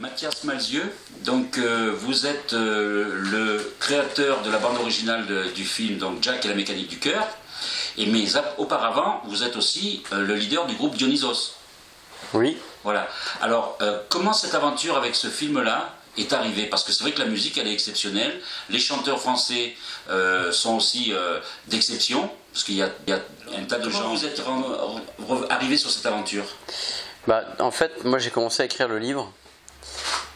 Mathias Malzieu, donc vous êtes le créateur de la bande originale du film donc Jack et la mécanique du cœur, mais auparavant vous êtes aussi le leader du groupe Dionysos. Oui. Voilà. Alors comment cette aventure avec ce film-là est arrivée? Parce que c'est vrai que la musique elle est exceptionnelle, les chanteurs français sont aussi d'exception, parce qu'il y a un tas de gens. Comment vous êtes arrivé sur cette aventure? En fait, moi j'ai commencé à écrire le livre.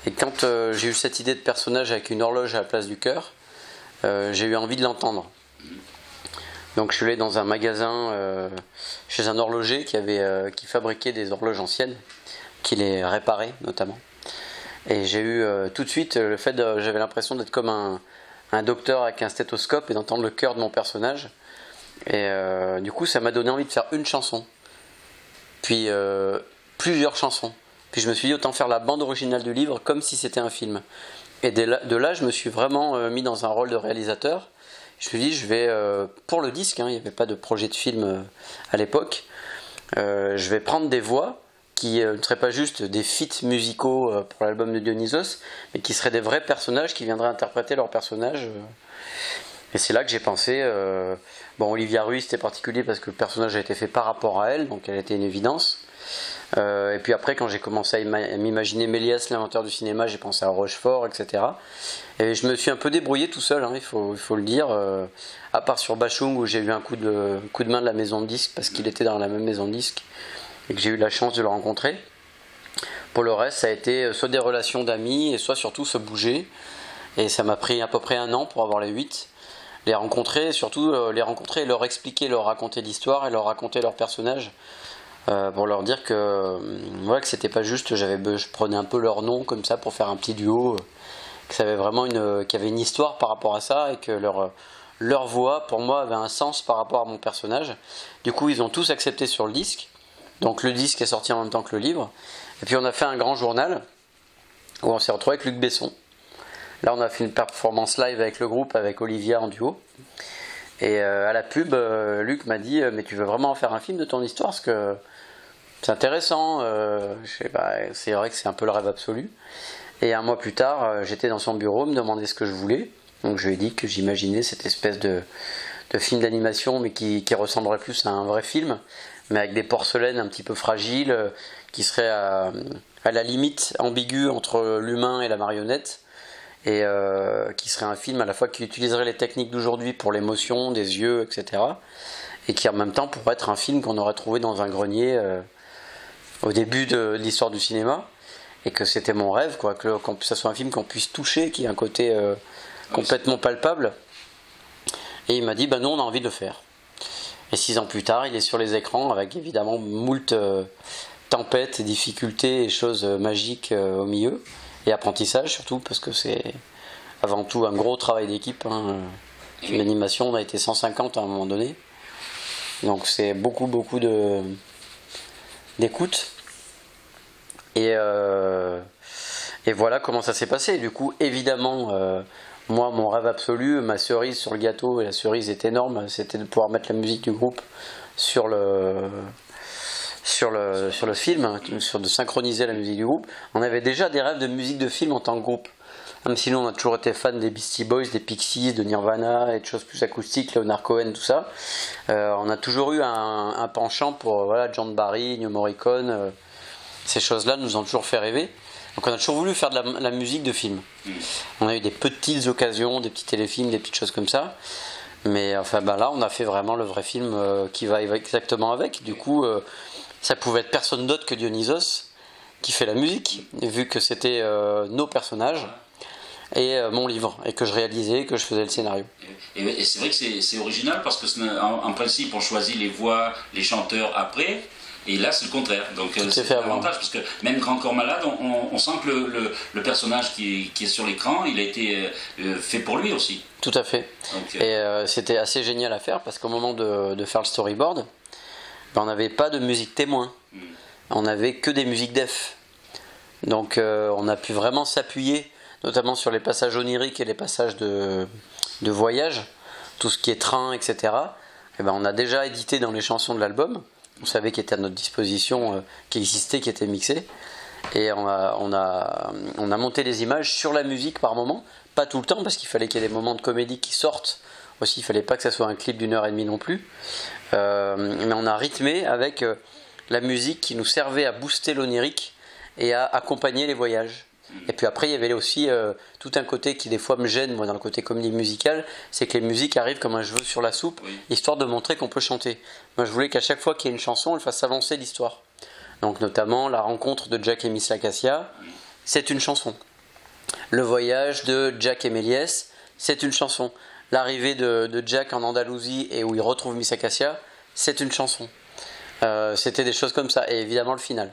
Et quand j'ai eu cette idée de personnage avec une horloge à la place du cœur, j'ai eu envie de l'entendre. Donc je suis allé dans un magasin chez un horloger qui fabriquait des horloges anciennes, qui les réparait notamment. Et j'ai eu tout de suite j'avais l'impression d'être comme un docteur avec un stéthoscope et d'entendre le cœur de mon personnage. Et du coup ça m'a donné envie de faire une chanson, puis plusieurs chansons. Puis je me suis dit autant faire la bande originale du livre comme si c'était un film. Et de là je me suis vraiment mis dans un rôle de réalisateur. Je me suis dit je vais, pour le disque, il n'y avait pas de projet de film à l'époque, je vais prendre des voix qui ne seraient pas juste des feats musicaux pour l'album de Dionysos, mais qui seraient des vrais personnages qui viendraient interpréter leurs personnages. Et c'est là que j'ai pensé, Olivia Ruiz c'était particulier parce que le personnage a été fait par rapport à elle, donc elle était une évidence. Et puis après quand j'ai commencé à m'imaginer Méliès, l'inventeur du cinéma, j'ai pensé à Rochefort, etc. Et je me suis un peu débrouillé tout seul, il faut le dire, à part sur Bachung où j'ai eu un coup de main de la maison de disques parce qu'il était dans la même maison de disques et que j'ai eu la chance de le rencontrer. Pour le reste ça a été soit des relations d'amis et soit surtout se bouger, et ça m'a pris à peu près 1 an pour avoir les 8. Les rencontrer, surtout les rencontrer et leur expliquer, leur raconter l'histoire et leur raconter leurs personnages. Pour leur dire que c'était pas juste, je prenais un peu leur nom comme ça pour faire un petit duo, que ça avait vraiment qu'il y avait une histoire par rapport à ça et que leur voix pour moi avait un sens par rapport à mon personnage. Du coup ils ont tous accepté sur le disque, donc le disque est sorti en même temps que le livre, et puis on a fait un grand journal où on s'est retrouvé avec Luc Besson. Là on a fait une performance live avec le groupe, avec Olivia en duo. Et à la pub, Luc m'a dit mais tu veux vraiment en faire un film de ton histoire, parce que c'est intéressant, c'est vrai que c'est un peu le rêve absolu. Et 1 mois plus tard, j'étais dans son bureau, me demandait ce que je voulais. Donc je lui ai dit que j'imaginais cette espèce de film d'animation, mais qui ressemblerait plus à un vrai film, mais avec des porcelaines un petit peu fragiles, qui seraient à la limite ambiguë entre l'humain et la marionnette. Et qui serait un film à la fois qui utiliserait les techniques d'aujourd'hui pour l'émotion, des yeux, etc. Et qui en même temps pourrait être un film qu'on aurait trouvé dans un grenier au début de l'histoire du cinéma. Et que c'était mon rêve, que ça soit un film qu'on puisse toucher, qui a un côté complètement palpable. Et il m'a dit, non, on a envie de le faire. Et 6 ans plus tard, il est sur les écrans avec évidemment moult tempêtes et difficultés et choses magiques au milieu. Et apprentissage surtout, parce que c'est avant tout un gros travail d'équipe. Une animation, on a été 150 à un moment donné. Donc c'est beaucoup d'écoute. Et voilà comment ça s'est passé. Du coup, évidemment, moi, mon rêve absolu, ma cerise sur le gâteau, et la cerise est énorme, c'était de pouvoir mettre la musique du groupe sur le film, de synchroniser la musique du groupe. On avait déjà des rêves de musique de film en tant que groupe. Même si nous on a toujours été fans des Beastie Boys, des Pixies, de Nirvana et de choses plus acoustiques, Leonard Cohen, tout ça. On a toujours eu un penchant pour John Barry, Ennio Morricone. Ces choses-là nous ont toujours fait rêver. Donc on a toujours voulu faire de la musique de film. On a eu des petites occasions, des petits téléfilms, des petites choses comme ça. Mais là on a fait vraiment le vrai film qui va exactement avec. Du coup ça pouvait être personne d'autre que Dionysos qui fait la musique, vu que c'était nos personnages et mon livre, et que je réalisais, que je faisais le scénario. Et c'est vrai que c'est original, parce que en principe on choisit les voix, les chanteurs après, et là c'est le contraire. Donc c'est un avantage, parce que même Grand Corps Malade, on sent que le personnage qui est sur l'écran, il a été fait pour lui aussi. Tout à fait. Donc, et c'était assez génial à faire, parce qu'au moment de faire le storyboard, on n'avait pas de musique témoin, on n'avait que des musiques def. Donc on a pu vraiment s'appuyer, notamment sur les passages oniriques et les passages de voyage, tout ce qui est train, etc. Et on a déjà édité dans les chansons de l'album, on savait qu'il était à notre disposition, qui existait, qui était mixé. et on a monté les images sur la musique par moment, pas tout le temps parce qu'il fallait qu'il y ait des moments de comédie qui sortent aussi, il fallait pas que ça soit un clip d'1h30 non plus, mais on a rythmé avec la musique qui nous servait à booster l'onirique et à accompagner les voyages. Et puis après il y avait aussi tout un côté qui des fois me gêne moi dans le côté comédie musicale, c'est que les musiques arrivent comme un cheveu sur la soupe, histoire de montrer qu'on peut chanter. Moi je voulais qu'à chaque fois qu'il y ait une chanson, elle fasse avancer l'histoire. Donc notamment la rencontre de Jack et Miss Acacia, c'est une chanson. Le voyage de Jack et Méliès, c'est une chanson. L'arrivée de Jack en Andalousie et où il retrouve Miss Acacia, c'est une chanson. C'était des choses comme ça, et évidemment le final.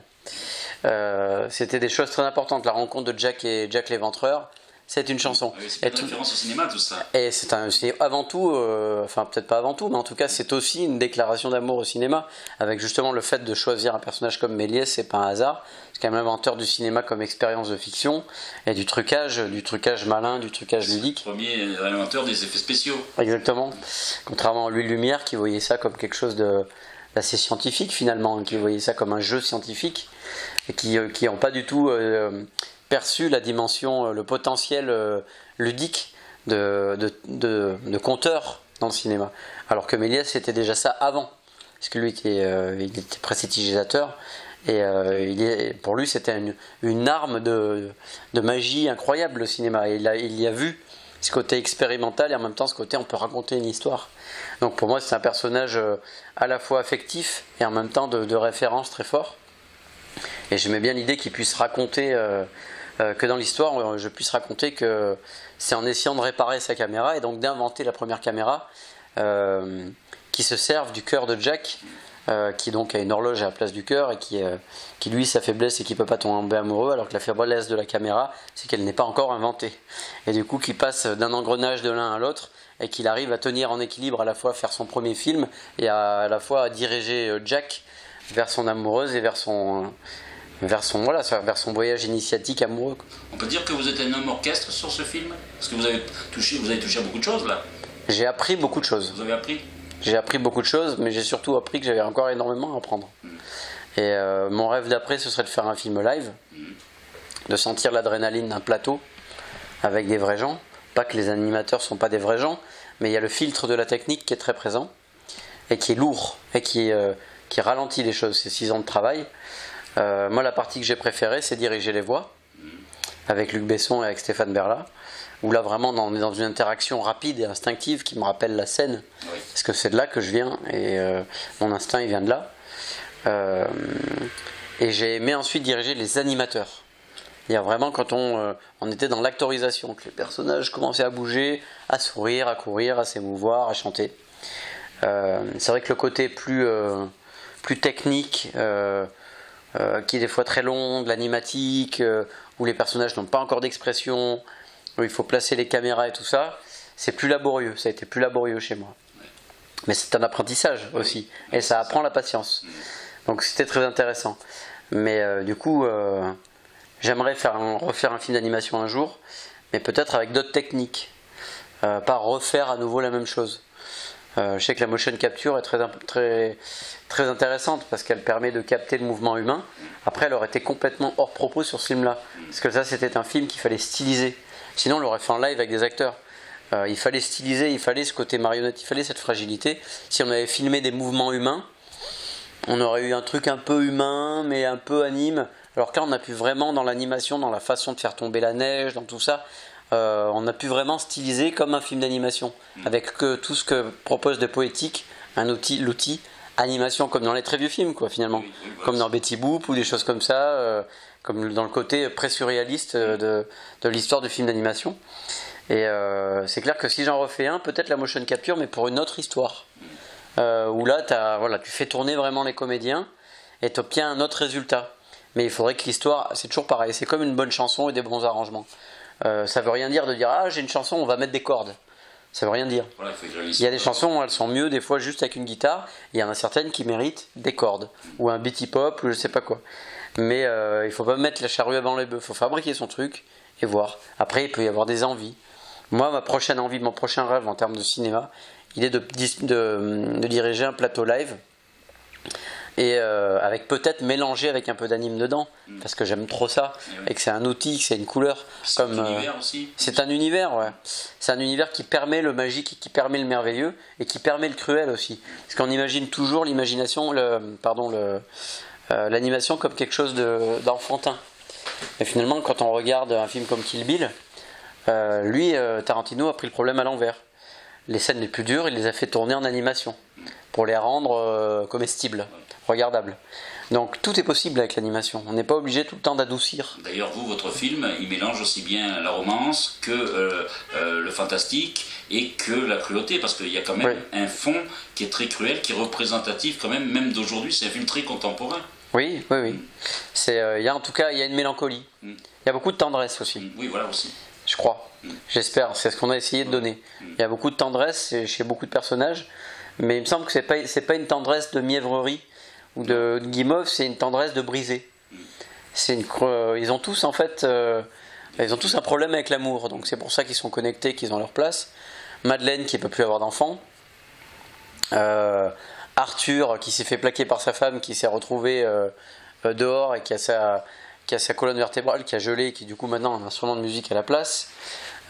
C'était des choses très importantes. La rencontre de Jack et Jack l'Éventreur, c'est une chanson. Oui, c'est une référence au cinéma, tout ça. Et c'est avant tout, enfin peut-être pas avant tout, mais en tout cas c'est aussi une déclaration d'amour au cinéma, avec justement le fait de choisir un personnage comme Méliès, c'est pas un hasard. C'est quand même l'inventeur du cinéma comme expérience de fiction, et du trucage malin, du trucage ludique. Le premier inventeur des effets spéciaux. Exactement. Contrairement à Louis Lumière qui voyait ça comme quelque chose d'assez scientifique finalement, qui voyait ça comme un jeu scientifique, et qui n'ont pas du tout perçu la dimension, le potentiel ludique de conteur dans le cinéma. Alors que Méliès c'était déjà ça avant, parce que lui il était prestidigitateur, et pour lui c'était une arme de magie incroyable le cinéma, et il y a vu ce côté expérimental et en même temps ce côté on peut raconter une histoire. Donc pour moi c'est un personnage à la fois affectif et en même temps de référence très fort. Et j'aimais bien l'idée qu'il puisse raconter, que dans l'histoire, je puisse raconter que c'est en essayant de réparer sa caméra et donc d'inventer la première caméra qui se serve du cœur de Jack, qui donc a une horloge à la place du cœur et qui lui sa faiblesse c'est qu'il ne peut pas tomber amoureux, alors que la faiblesse de la caméra c'est qu'elle n'est pas encore inventée. Et du coup qu'il passe d'un engrenage de l'un à l'autre et qu'il arrive à tenir en équilibre, à la fois à faire son premier film et à la fois à diriger Jack vers son amoureuse et vers son voyage initiatique amoureux. On peut dire que vous êtes un homme orchestre sur ce film, parce que vous avez touché à beaucoup de choses là. J'ai appris beaucoup de choses. Vous avez appris? J'ai appris beaucoup de choses, mais j'ai surtout appris que j'avais encore énormément à apprendre. Et mon rêve d'après, ce serait de faire un film live, de sentir l'adrénaline d'un plateau avec des vrais gens. Pas que les animateurs ne sont pas des vrais gens, mais il y a le filtre de la technique qui est très présent et qui est lourd et qui ralentit les choses. C'est 6 ans de travail. Moi, la partie que j'ai préférée, c'est diriger les voix avec Luc Besson et avec Stéphane Berla, où là vraiment on est dans une interaction rapide et instinctive qui me rappelle la scène, parce que c'est de là que je viens et mon instinct il vient de là. Et j'ai aimé ensuite diriger les animateurs. Il y a vraiment quand on était dans l'actorisation, que les personnages commençaient à bouger, à sourire, à courir, à s'émouvoir, à chanter. C'est vrai que le côté plus technique, qui est des fois très long, de l'animatique, où les personnages n'ont pas encore d'expression, où il faut placer les caméras et tout ça, c'est plus laborieux, ça a été plus laborieux chez moi. Mais c'est un apprentissage aussi, et ça apprend la patience. Donc c'était très intéressant. Mais du coup, j'aimerais refaire un film d'animation un jour, mais peut-être avec d'autres techniques, pas refaire à nouveau la même chose. Je sais que la motion capture est très intéressante parce qu'elle permet de capter le mouvement humain. Après, elle aurait été complètement hors propos sur ce film-là, parce que ça, c'était un film qu'il fallait styliser. Sinon, on l'aurait fait en live avec des acteurs. Il fallait styliser, il fallait ce côté marionnette, il fallait cette fragilité. Si on avait filmé des mouvements humains, on aurait eu un truc un peu humain, mais un peu anime. Alors que là, on a pu vraiment, dans l'animation, dans la façon de faire tomber la neige, dans tout ça, on a pu vraiment styliser comme un film d'animation, avec tout ce que propose de poétique, l'outil animation, comme dans les très vieux films, quoi, finalement, comme dans Betty Boop ou des choses comme ça, comme dans le côté pré-surréaliste de l'histoire du film d'animation. Et c'est clair que si j'en refais un, peut-être la motion capture, mais pour une autre histoire, où là, tu fais tourner vraiment les comédiens et tu obtiens un autre résultat. Mais il faudrait que l'histoire, c'est toujours pareil, c'est comme une bonne chanson et des bons arrangements. Ça veut rien dire de dire j'ai une chanson, on va mettre des cordes. Ça veut rien dire. Voilà, il y a des chansons, elles sont mieux des fois juste avec une guitare. Il y en a certaines qui méritent des cordes ou un beat hip-hop ou je sais pas quoi. Mais il faut pas mettre la charrue avant les bœufs. Il faut fabriquer son truc et voir. Après, il peut y avoir des envies. Moi, ma prochaine envie, mon prochain rêve en termes de cinéma, il est de diriger un plateau live et avec peut-être mélangé avec un peu d'anime dedans, parce que j'aime trop ça, et que c'est un outil, que c'est une couleur. C'est un univers aussi. C'est un univers, ouais. C'est un univers qui permet le magique, qui permet le merveilleux, et qui permet le cruel aussi. Parce qu'on imagine toujours l'animation comme quelque chose d'enfantin. Et finalement, quand on regarde un film comme Kill Bill, Tarantino a pris le problème à l'envers. Les scènes les plus dures, il les a fait tourner en animation pour les rendre comestibles, regardables. Donc tout est possible avec l'animation. On n'est pas obligé tout le temps d'adoucir. D'ailleurs, votre film, il mélange aussi bien la romance que le fantastique et que la cruauté, parce qu'il y a quand même un fond qui est très cruel, qui est représentatif quand même d'aujourd'hui. C'est un film très contemporain. Oui. En tout cas, il y a une mélancolie. Il y a beaucoup de tendresse aussi. Oui, voilà aussi. Je crois. J'espère. C'est ce qu'on a essayé de donner. Il y a beaucoup de tendresse chez beaucoup de personnages, mais il me semble que c'est pas une tendresse de mièvrerie ou de guimauve, c'est une tendresse de brisé. Ils ont tous un problème avec l'amour, donc c'est pour ça qu'ils sont connectés, qu'ils ont leur place. Madeleine qui ne peut plus avoir d'enfants. Arthur qui s'est fait plaquer par sa femme, qui s'est retrouvé dehors et qui a sa colonne vertébrale qui a gelé et qui du coup maintenant a un instrument de musique à la place.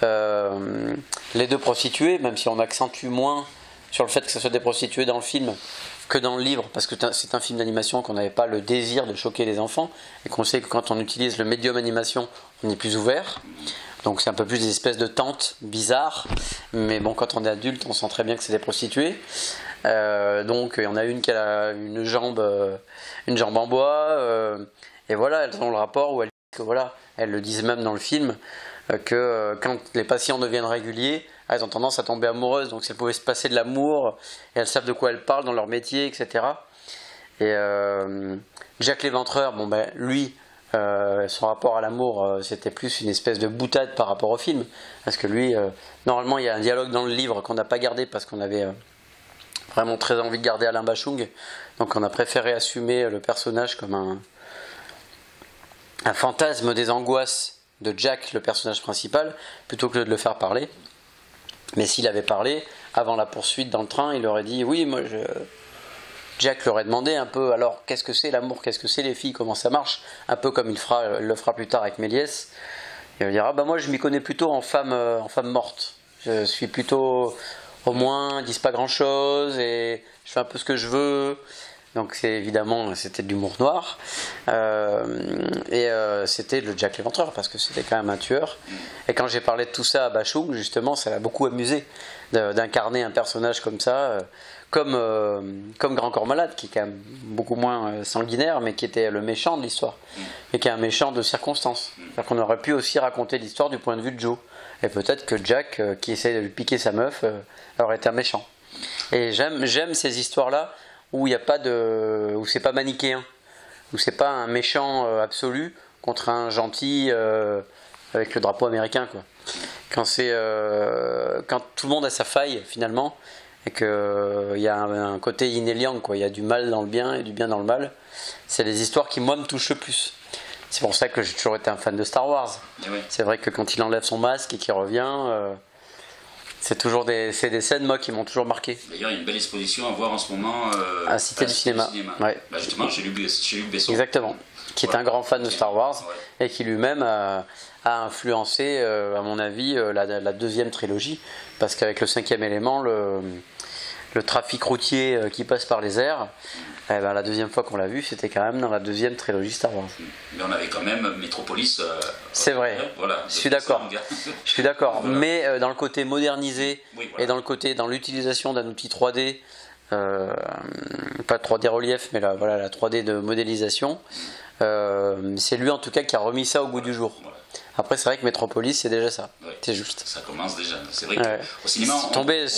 Les deux prostituées, même si on accentue moins sur le fait que ce soit des prostituées dans le film que dans le livre, parce que c'est un film d'animation qu'on n'avait pas le désir de choquer les enfants et qu'on sait que quand on utilise le médium animation on est plus ouvert, donc c'est un peu plus des espèces de tentes bizarres, mais bon, quand on est adulte on sent très bien que c'est des prostituées. Donc il y en a une qui a une jambe en bois, et voilà, elles ont le rapport où elles disent que voilà, elles le disent même dans le film, que quand les patients deviennent réguliers, elles ont tendance à tomber amoureuses, donc si elles pouvaient se passer de l'amour, et elles savent de quoi elles parlent dans leur métier, etc. Et Jack l'Éventreur, lui, son rapport à l'amour, c'était plus une espèce de boutade par rapport au film, parce que lui, normalement il y a un dialogue dans le livre qu'on n'a pas gardé parce qu'on avait vraiment très envie de garder Alain Bachung, donc on a préféré assumer le personnage comme un fantasme des angoisses de Jack, le personnage principal, plutôt que de le faire parler. Mais s'il avait parlé, avant la poursuite dans le train, il aurait dit oui, Jack leur aurait demandé un peu, alors qu'est-ce que c'est l'amour, qu'est-ce que c'est les filles, comment ça marche, un peu comme il le fera plus tard avec Méliès. Il va dire moi je m'y connais plutôt en femme morte. Je suis plutôt, au moins, ils disent pas grand chose et je fais un peu ce que je veux. Donc c'était de l'humour noir, c'était le Jack l'Éventreur parce que c'était quand même un tueur. Et quand j'ai parlé de tout ça à Bachung, justement, ça l'a beaucoup amusé d'incarner un personnage comme ça, comme Grand Corps Malade, qui est quand même beaucoup moins sanguinaire, mais qui était le méchant de l'histoire, et qui est un méchant de circonstance. C'est-à-dire qu'on aurait pu aussi raconter l'histoire du point de vue de Joe. Et peut-être que Jack, qui essaie de lui piquer sa meuf, aurait été un méchant. Et j'aime ces histoires-là, où c'est pas manichéen, où c'est pas un méchant absolu contre un gentil avec le drapeau américain, quoi. Quand tout le monde a sa faille finalement et que il y a un côté yin et yang, quoi. Il y a du mal dans le bien et du bien dans le mal. C'est les histoires qui moi me touchent le plus. C'est pour ça que j'ai toujours été un fan de Star Wars. Oui. C'est vrai que quand il enlève son masque et qu'il revient. C'est des scènes moi qui m'ont toujours marqué. D'ailleurs, il y a une belle exposition à voir en ce moment à Cité du Cinéma. Ouais. Justement, chez Luc Besson. Exactement. Qui est un grand fan de Star Wars et qui lui-même a influencé, à mon avis, la deuxième trilogie, parce qu'avec le 5e élément, le trafic routier qui passe par les airs, la deuxième fois qu'on l'a vu, c'était quand même dans la deuxième trilogie Star Wars. Mais on avait quand même Metropolis. C'est vrai. Voilà, je suis d'accord. Voilà. Mais dans le côté modernisé et dans l'utilisation d'un outil 3D, pas 3D relief, mais la 3D de modélisation, c'est lui en tout cas qui a remis ça au goût du jour. Voilà. Après, c'est vrai que Metropolis, c'est déjà ça. Ouais. C'est juste. Ça commence déjà. C'est vrai qu'au cinéma.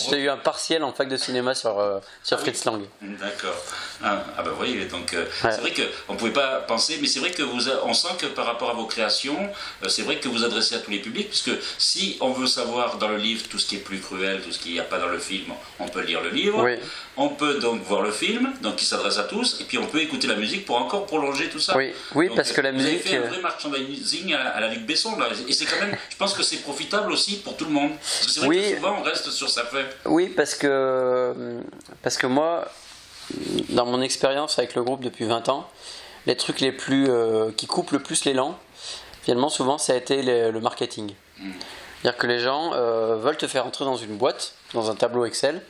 J'ai eu un partiel en fac de cinéma sur Fritz Lang. D'accord. Vous voyez, donc c'est vrai qu'on ne pouvait pas penser, mais c'est vrai que on sent que par rapport à vos créations, c'est vrai que vous adressez à tous les publics, puisque si on veut savoir dans le livre tout ce qui est plus cruel, tout ce qu'il n'y a pas dans le film, on peut lire le livre. Oui. On peut donc voir le film, donc qui s'adresse à tous, et puis on peut écouter la musique pour encore prolonger tout ça. Oui, donc, parce que la musique. Vous avez fait un vrai merchandising à la Luc Besson. Et c'est quand même, je pense que c'est profitable aussi pour tout le monde. Parce que c'est vrai que souvent on reste sur sa feuille. Oui, parce que moi, dans mon expérience avec le groupe depuis 20 ans, les trucs qui coupent le plus l'élan, finalement souvent ça a été le marketing. C'est-à-dire que les gens veulent te faire entrer dans une boîte, dans un tableau Excel,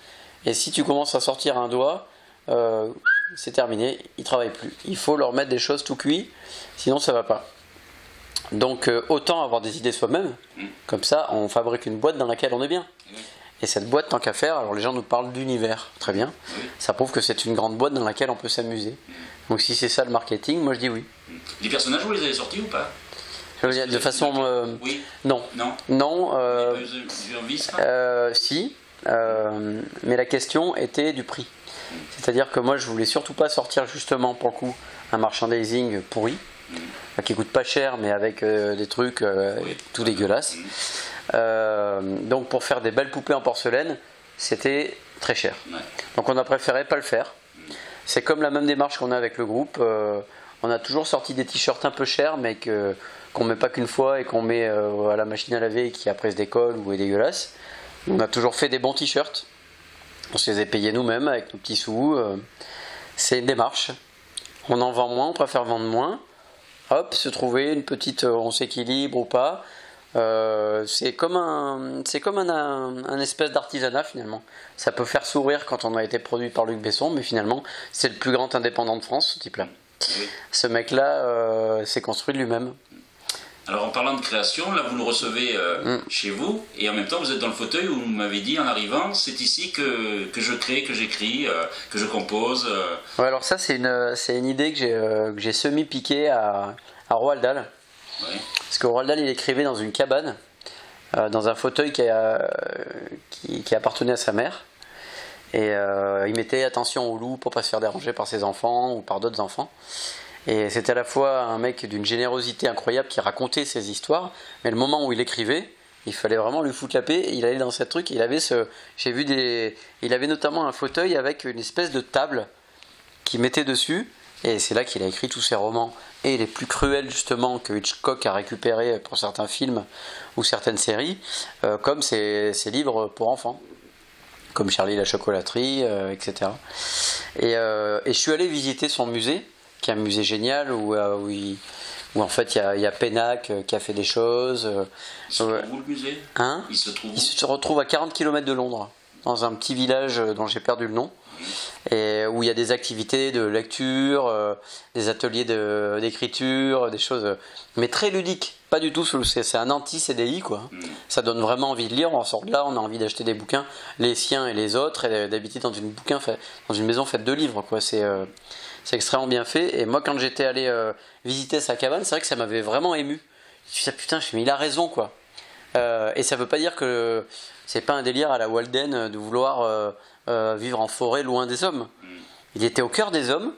et si tu commences à sortir un doigt, c'est terminé, ils ne travaillent plus. Il faut leur mettre des choses tout cuit, sinon ça ne va pas. Donc autant avoir des idées soi-même, comme ça on fabrique une boîte dans laquelle on est bien. Et cette boîte, tant qu'à faire, alors les gens nous parlent d'univers, très bien, ça prouve que c'est une grande boîte dans laquelle on peut s'amuser. Donc si c'est ça le marketing, moi je dis oui. Les personnages, vous les avez sortis ou pas? De façon... oui. Non. Non. Non. Si. Mais la question était du prix. C'est-à-dire que moi je voulais surtout pas sortir justement pour le coup un merchandising pourri, qui coûte pas cher mais avec des trucs tout dégueulasses. Donc pour faire des belles poupées en porcelaine, c'était très cher. Donc on a préféré pas le faire. C'est comme la même démarche qu'on a avec le groupe. On a toujours sorti des t-shirts un peu chers mais qu'on met pas qu'une fois et qu'on met à la machine à laver et qui après se décolle ou est dégueulasse. On a toujours fait des bons t-shirts. On se les a payés nous-mêmes avec nos petits sous. C'est une démarche. On en vend moins, on préfère vendre moins. Hop, se trouver une petite, on s'équilibre ou pas. C'est comme un espèce d'artisanat finalement. Ça peut faire sourire quand on a été produit par Luc Besson, mais finalement c'est le plus grand indépendant de France, ce type-là. Oui. Ce mec-là s'est construit de lui-même. Alors en parlant de création, là vous le recevez chez vous, et en même temps vous êtes dans le fauteuil où vous m'avez dit en arrivant, c'est ici que je crée, que j'écris, que je compose. Ouais, alors ça c'est une idée que j'ai semi-piquée à Roald Dahl. Ouais. Parce que Roald Dahl il écrivait dans une cabane, dans un fauteuil qui appartenait à sa mère. Et il mettait attention aux loups pour ne pas se faire déranger par ses enfants ou par d'autres enfants. Et c'était à la fois un mec d'une générosité incroyable qui racontait ses histoires, mais le moment où il écrivait, il fallait vraiment lui foutre la paix. Il allait dans ce truc, il avait notamment un fauteuil avec une espèce de table qu'il mettait dessus, et c'est là qu'il a écrit tous ses romans, et les plus cruels justement que Hitchcock a récupérés pour certains films ou certaines séries, comme ses livres pour enfants, comme Charlie la chocolaterie, etc. Et je suis allé visiter son musée, qui est un musée génial où en fait il y a Pénac qui a fait des choses. Il se trouve où le musée? Il se retrouve à 40 km de Londres, dans un petit village dont j'ai perdu le nom, et où il y a des activités de lecture, des ateliers d'écriture, des choses, mais très ludiques. Pas du tout, c'est un anti-CDI quoi. Ça donne vraiment envie de lire, on sort de là, on a envie d'acheter des bouquins, les siens et les autres, et d'habiter dans une maison faite de livres quoi. C'est extrêmement bien fait, et moi quand j'étais allé visiter sa cabane, c'est vrai que ça m'avait vraiment ému. Je me suis dit putain, mais il a raison quoi. Et ça veut pas dire que c'est pas un délire à la Walden de vouloir vivre en forêt loin des hommes. Il était au cœur des hommes,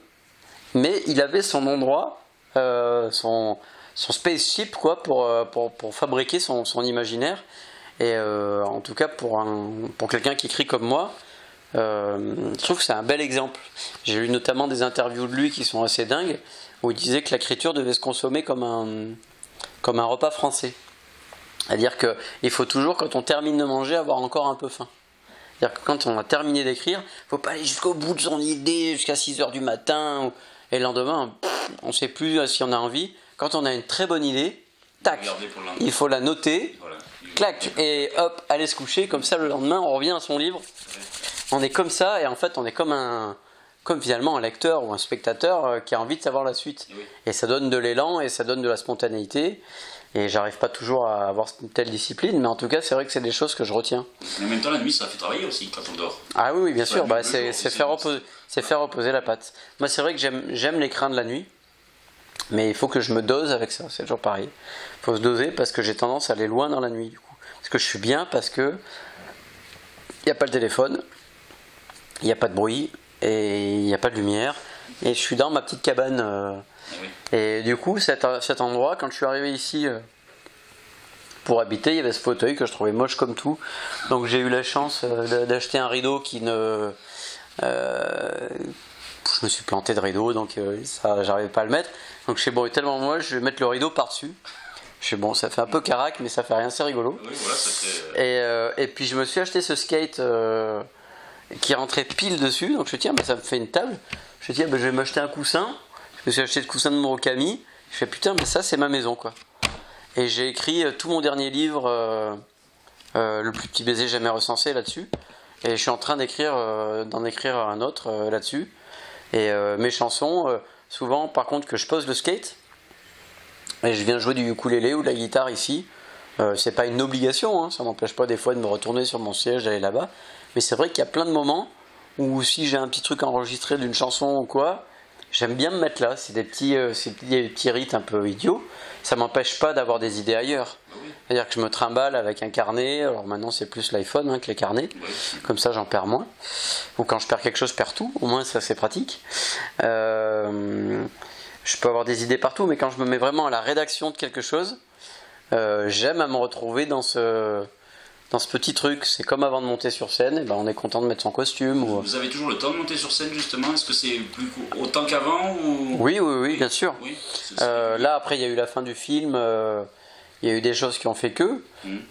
mais il avait son endroit, son spaceship quoi, pour fabriquer son imaginaire. Et en tout cas pour quelqu'un qui écrit comme moi, je trouve que c'est un bel exemple. J'ai lu notamment des interviews de lui qui sont assez dingues, où il disait que l'écriture devait se consommer comme un repas français. C'est-à-dire qu'il faut toujours, quand on termine de manger, avoir encore un peu faim. C'est-à-dire que quand on a terminé d'écrire, il ne faut pas aller jusqu'au bout de son idée, jusqu'à 6h du matin, et le lendemain, on ne sait plus si on a envie. Quand on a une très bonne idée, tac, il faut la noter, voilà. Clac, et hop, aller se coucher, comme ça le lendemain on revient à son livre. On est comme ça, et en fait on est comme finalement un lecteur ou un spectateur qui a envie de savoir la suite. Oui. Et ça donne de l'élan et ça donne de la spontanéité. Et j'arrive pas toujours à avoir une telle discipline, mais en tout cas c'est vrai que c'est des choses que je retiens. Mais en même temps la nuit ça fait travailler aussi quand on dort. Ah oui bien sûr, c'est faire reposer la patte. Moi c'est vrai que j'aime l'écran de la nuit, mais il faut que je me dose avec ça, c'est toujours pareil. Il faut se doser parce que j'ai tendance à aller loin dans la nuit du coup. Parce que je suis bien, parce que il n'y a pas le téléphone, il n'y a pas de bruit, et il n'y a pas de lumière, et je suis dans ma petite cabane. Oui. Et du coup, cet endroit, quand je suis arrivé ici pour habiter, il y avait ce fauteuil que je trouvais moche comme tout. Donc j'ai eu la chance d'acheter un rideau qui ne... je me suis planté de rideau, donc ça, j'arrivais pas à le mettre. Donc je sais, bon, il est tellement moche, je vais mettre le rideau par-dessus. Je sais, bon, ça fait un peu carac, mais ça fait rien, c'est rigolo. Oui, voilà, ça fait... Et puis je me suis acheté ce skate qui rentrait pile dessus. Donc je me dis, tiens, ça me fait une table. Je me dis, je vais m'acheter un coussin. Je me suis acheté le coussin de Murakami. Je fais, putain, mais ça, c'est ma maison, quoi. Et j'ai écrit tout mon dernier livre, Le plus petit baiser jamais recensé, là-dessus. Et je suis en train d'en écrire un autre là-dessus. Et mes chansons, souvent, par contre, que je pose le skate, et je viens jouer du ukulélé ou de la guitare ici. C'est pas une obligation, hein, ça m'empêche pas des fois de me retourner sur mon siège, d'aller là-bas. Mais c'est vrai qu'il y a plein de moments où si j'ai un petit truc enregistré d'une chanson ou quoi, j'aime bien me mettre là. C'est des petits rites un peu idiots. Ça m'empêche pas d'avoir des idées ailleurs. C'est-à-dire que je me trimballe avec un carnet. Alors maintenant c'est plus l'iPhone que les carnets. Comme ça j'en perds moins. Ou quand je perds quelque chose, je perds tout. Au moins ça c'est pratique. Je peux avoir des idées partout, mais quand je me mets vraiment à la rédaction de quelque chose, j'aime à me retrouver dans ce petit truc. C'est comme avant de monter sur scène, et on est content de mettre son costume. Vous avez toujours le temps de monter sur scène justement? Est-ce que c'est autant qu'avant ou... Oui, bien sûr. Oui, là après il y a eu la fin du film, il y a eu des choses qui ont fait que,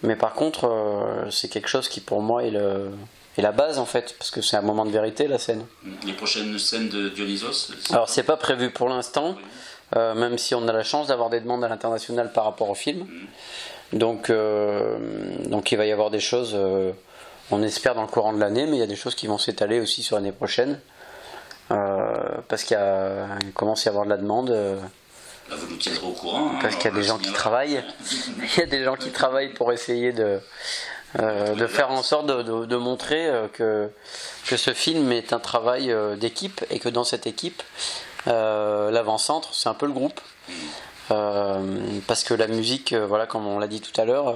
mais par contre c'est quelque chose qui pour moi est la base en fait, parce que c'est un moment de vérité la scène. Les prochaines scènes de Dionysos? Alors c'est pas prévu pour l'instant, même si on a la chance d'avoir des demandes à l'international par rapport au film. Donc il va y avoir des choses, on espère dans le courant de l'année, mais il y a des choses qui vont s'étaler aussi sur l'année prochaine, parce qu'il commence à y avoir de la demande. Là, vous nous tiendrez au courant. Parce qu'il y a des gens qui travaillent. Il y a des gens qui travaillent pour essayer de faire en sorte de montrer que ce film est un travail d'équipe, et que dans cette équipe, l'avant-centre, c'est un peu le groupe. Parce que la musique, voilà, comme on l'a dit tout à l'heure,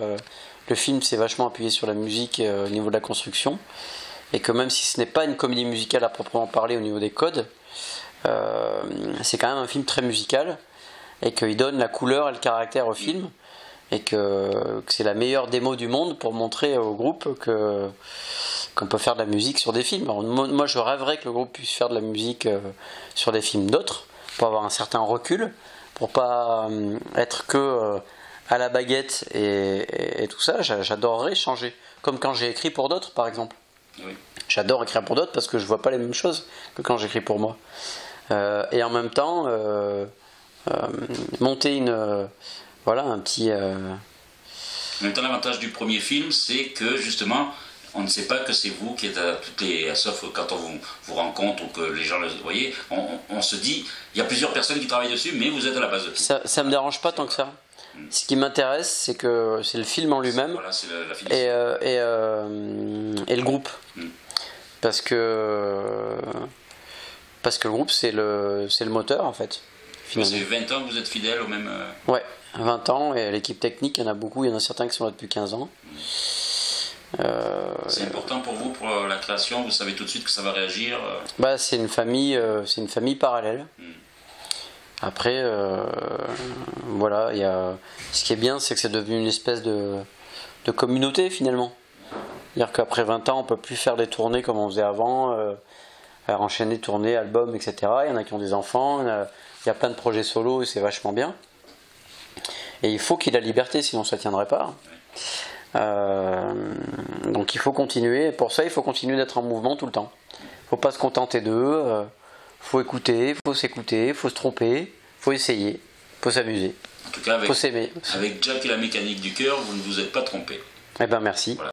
le film s'est vachement appuyé sur la musique au niveau de la construction, et que même si ce n'est pas une comédie musicale à proprement parler au niveau des codes, c'est quand même un film très musical, et qu'il donne la couleur et le caractère au film, et que c'est la meilleure démo du monde pour montrer au groupe qu'on peut faire de la musique sur des films. Alors, moi je rêverais que le groupe puisse faire de la musique sur des films d'autres, pour avoir un certain recul, pour pas être que à la baguette et tout ça. J'adorerais changer, comme quand j'ai écrit pour d'autres par exemple. Oui. J'adore écrire pour d'autres parce que je vois pas les mêmes choses que quand j'écris pour moi, et en même temps monter un petit... En même temps, l'avantage du premier film, c'est que justement, on ne sait pas que c'est vous qui êtes sauf quand on vous rencontre ou que les gens le voyez, on se dit, il y a plusieurs personnes qui travaillent dessus, mais vous êtes à la base de tout. Ça me dérange pas tant que ça. Ce qui m'intéresse, c'est le film en lui-même, voilà, c'est la et le groupe. Parce que le groupe, c'est le moteur en fait. Ça fait 20 ans que vous êtes fidèle au même... Ouais, 20 ans, et l'équipe technique, il y en a beaucoup, il y en a certains qui sont là depuis 15 ans. C'est important pour vous, pour la création, vous savez tout de suite que ça va réagir? C'est une famille parallèle. Après, voilà, ce qui est bien, c'est que c'est devenu une espèce de communauté finalement. C'est-à-dire qu'après 20 ans, on ne peut plus faire des tournées comme on faisait avant, enchaîner tournées, albums, etc. Il y en a qui ont des enfants, il y a plein de projets solo, et c'est vachement bien. Et il faut qu'il y ait la liberté, sinon ça ne tiendrait pas. Donc il faut continuer, et pour ça il faut continuer d'être en mouvement tout le temps. Il ne faut pas se contenter d'eux, faut écouter, il faut s'écouter, il faut se tromper, il faut essayer, il faut s'amuser. En tout cas, faut s'aimer. Avec Jack et la mécanique du cœur, vous ne vous êtes pas trompé. Eh ben merci. Voilà.